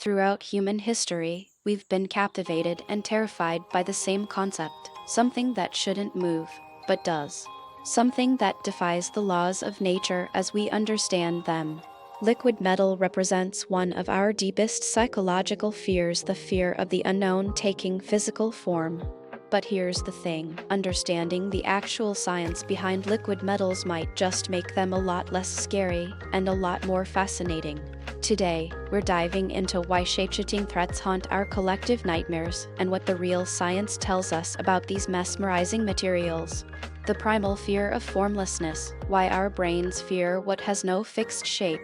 Throughout human history, we've been captivated and terrified by the same concept, something that shouldn't move, but does. Something that defies the laws of nature as we understand them. Liquid metal represents one of our deepest psychological fears, the fear of the unknown taking physical form. But here's the thing, understanding the actual science behind liquid metals might just make them a lot less scary and a lot more fascinating. Today, we're diving into why shapeshifting threats haunt our collective nightmares and what the real science tells us about these mesmerizing materials. The primal fear of formlessness, why our brains fear what has no fixed shape.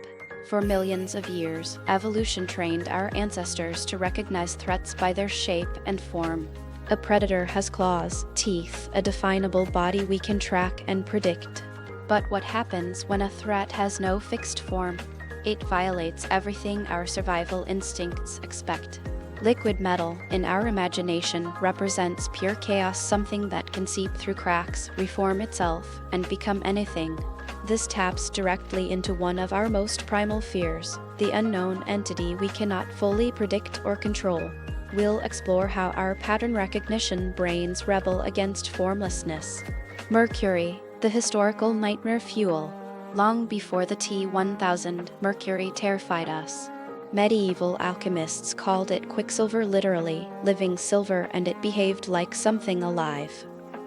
For millions of years, evolution trained our ancestors to recognize threats by their shape and form. A predator has claws, teeth, a definable body we can track and predict. But what happens when a threat has no fixed form? It violates everything our survival instincts expect. Liquid metal, in our imagination, represents pure chaos, something that can seep through cracks, reform itself, and become anything. This taps directly into one of our most primal fears, the unknown entity we cannot fully predict or control. We'll explore how our pattern recognition brains rebel against formlessness. Mercury, the historical nightmare fuel. Long before the T-1000, Mercury terrified us. Medieval alchemists called it quicksilver, literally, living silver, and it behaved like something alive.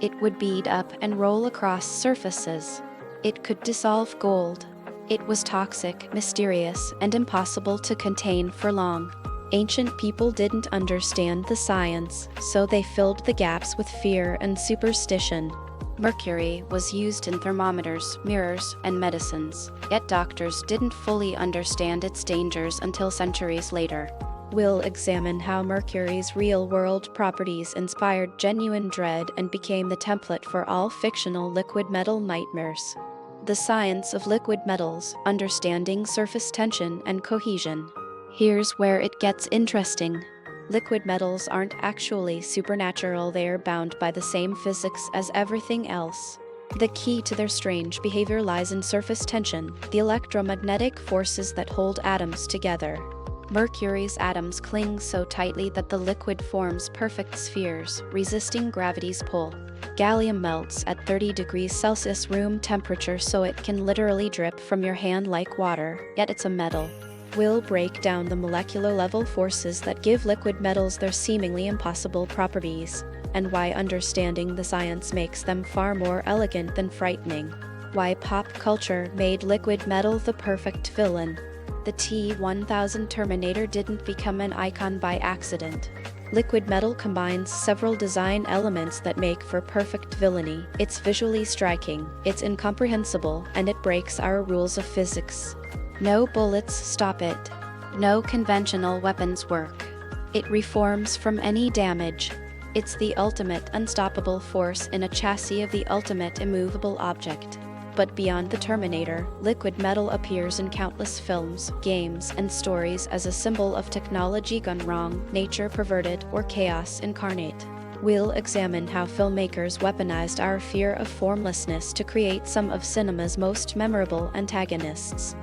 It would bead up and roll across surfaces. It could dissolve gold. It was toxic, mysterious, and impossible to contain for long. Ancient people didn't understand the science, so they filled the gaps with fear and superstition. Mercury was used in thermometers, mirrors, and medicines, yet doctors didn't fully understand its dangers until centuries later. We'll examine how Mercury's real-world properties inspired genuine dread and became the template for all fictional liquid metal nightmares. The science of liquid metals, understanding surface tension and cohesion. Here's where it gets interesting. Liquid metals aren't actually supernatural, they're bound by the same physics as everything else. The key to their strange behavior lies in surface tension, the electromagnetic forces that hold atoms together. Mercury's atoms cling so tightly that the liquid forms perfect spheres, resisting gravity's pull. Gallium melts at 30 degrees Celsius room temperature, so it can literally drip from your hand like water, yet it's a metal. We'll break down the molecular level forces that give liquid metals their seemingly impossible properties, and why understanding the science makes them far more elegant than frightening. Why pop culture made liquid metal the perfect villain. The T-1000 Terminator didn't become an icon by accident. Liquid metal combines several design elements that make for perfect villainy. It's visually striking, it's incomprehensible, and it breaks our rules of physics. No bullets stop it. No conventional weapons work. It reforms from any damage. It's the ultimate unstoppable force in a chassis of the ultimate immovable object. But beyond the Terminator, liquid metal appears in countless films, games, and stories as a symbol of technology gone wrong, nature perverted, or chaos incarnate. We'll examine how filmmakers weaponized our fear of formlessness to create some of cinema's most memorable antagonists.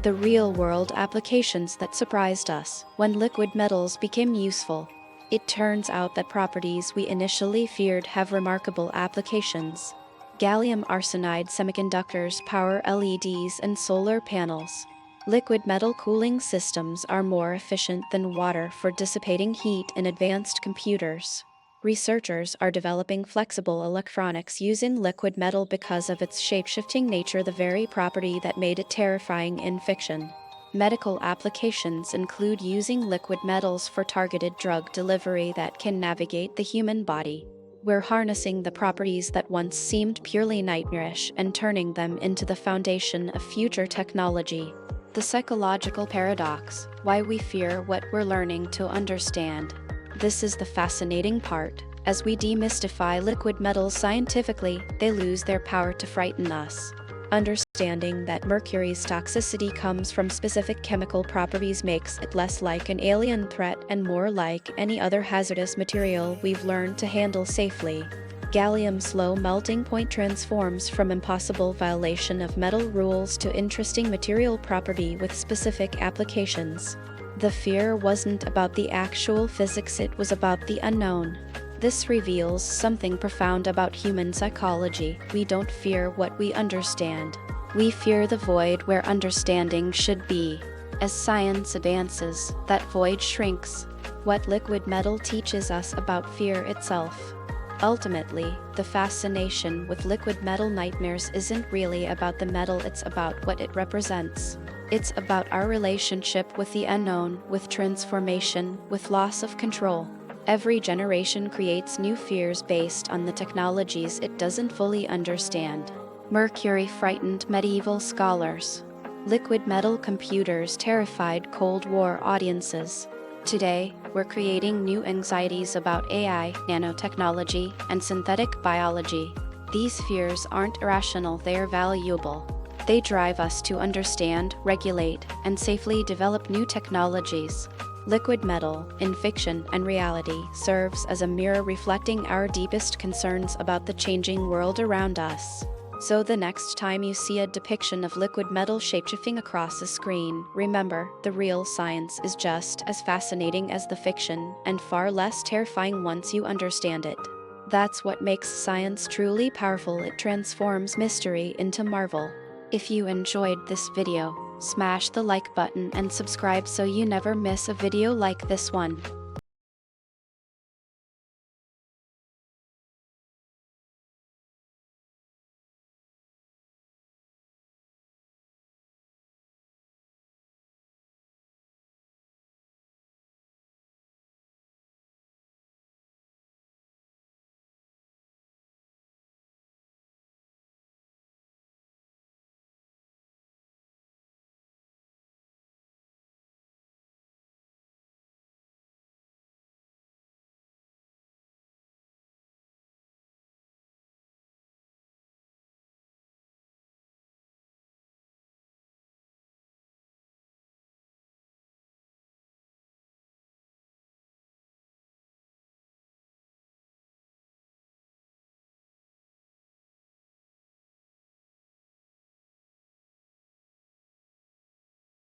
The real-world applications that surprised us when liquid metals became useful. It turns out that properties we initially feared have remarkable applications. Gallium arsenide semiconductors power LEDs and solar panels. Liquid metal cooling systems are more efficient than water for dissipating heat in advanced computers. Researchers are developing flexible electronics using liquid metal because of its shape-shifting nature, the very property that made it terrifying in fiction. Medical applications include using liquid metals for targeted drug delivery that can navigate the human body. We're harnessing the properties that once seemed purely nightmarish and turning them into the foundation of future technology. The psychological paradox, why we fear what we're learning to understand. This is the fascinating part. As we demystify liquid metals scientifically, they lose their power to frighten us. Understanding that Mercury's toxicity comes from specific chemical properties makes it less like an alien threat and more like any other hazardous material we've learned to handle safely. Gallium's slow melting point transforms from impossible violation of metal rules to interesting material property with specific applications. The fear wasn't about the actual physics, it was about the unknown. This reveals something profound about human psychology. We don't fear what we understand. We fear the void where understanding should be. As science advances, that void shrinks. What liquid metal teaches us about fear itself. Ultimately, the fascination with liquid metal nightmares isn't really about the metal, it's about what it represents. It's about our relationship with the unknown, with transformation, with loss of control. Every generation creates new fears based on the technologies it doesn't fully understand. Mercury frightened medieval scholars. Liquid metal computers terrified Cold War audiences. Today, we're creating new anxieties about AI, nanotechnology, and synthetic biology. These fears aren't irrational, they are valuable. They drive us to understand, regulate, and safely develop new technologies. Liquid metal, in fiction and reality, serves as a mirror reflecting our deepest concerns about the changing world around us. So the next time you see a depiction of liquid metal shapeshifting across a screen, remember, the real science is just as fascinating as the fiction, and far less terrifying once you understand it. That's what makes science truly powerful. It transforms mystery into marvel. If you enjoyed this video, smash the like button and subscribe so you never miss a video like this one.